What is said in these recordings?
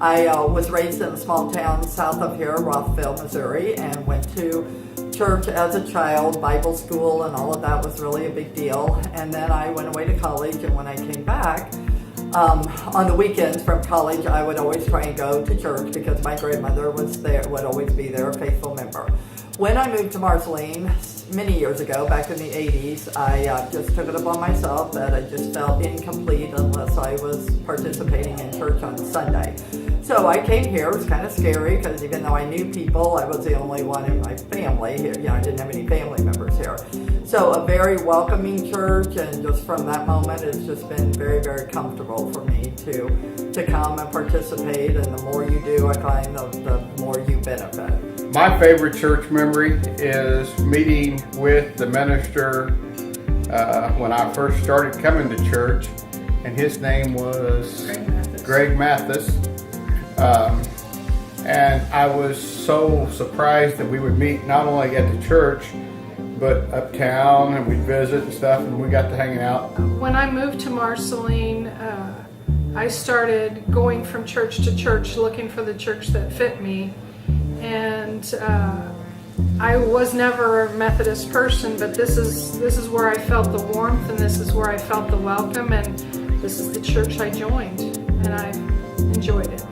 I was raised in a small town south of here, Rothville, Missouri, and went to church as a child. Bible school and all of that was really a big deal. And then I went away to college, and when I came back, on the weekends from college, I would always try and go to church because my grandmother was there, would always be there, a faithful member. When I moved to Marceline many years ago, back in the 80s, I just took it upon myself that I just felt incomplete unless I was participating in church on Sunday. So I came here. It was kind of scary because even though I knew people, I was the only one in my family here. I didn't have any family members here. So a very welcoming church, and just from that moment, it's just been very, very comfortable for me to come and participate. And the more you do, I find the more you benefit. My favorite church memory is meeting with the minister when I first started coming to church, and his name was Greg Mathis. And I was so surprised that we would meet not only at the church, but uptown, and we'd visit and stuff, and we got to hanging out. When I moved to Marceline, I started going from church to church looking for the church that fit me. And I was never a Methodist person, but this is where I felt the warmth, and this is where I felt the welcome, and this is the church I joined, and I enjoyed it.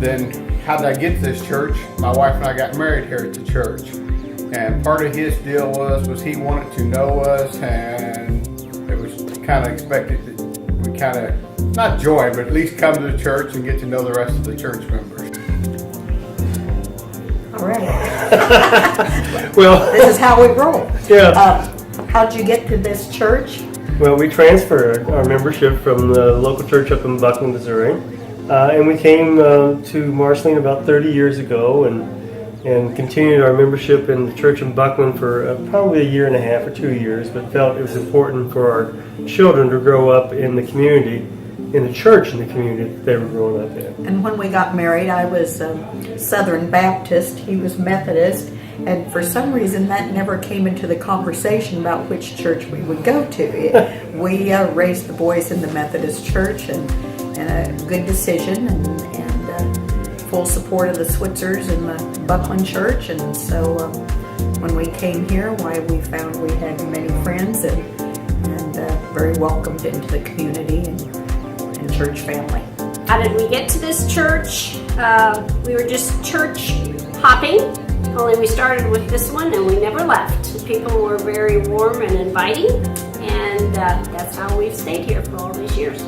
Then how did I get to this church? My wife and I got married here at the church, and part of his deal was he wanted to know us, and it was kind of expected that we kind of not join, but at least come to the church and get to know the rest of the church members. All right. Well, This is how we roll. yeah. How'd you get to this church? Well, we transferred our membership from the local church up in Buckland, Missouri, and we came to Marceline about 30 years ago, and continued our membership in the church in Buckland for probably a year and a half or 2 years, but felt it was important for our children to grow up in the community, in the church in the community that they were growing up in. And when we got married, I was Southern Baptist. He was Methodist. And for some reason, that never came into the conversation about which church we would go to. We raised the boys in the Methodist church, and a good decision, and full support of the Switzers and the Buckland church. And so when we came here, we found we had many friends and very welcomed into the community and church family. How did we get to this church? We were just church hopping, only we started with this one and we never left. People were very warm and inviting, and that's how we've stayed here for all these years.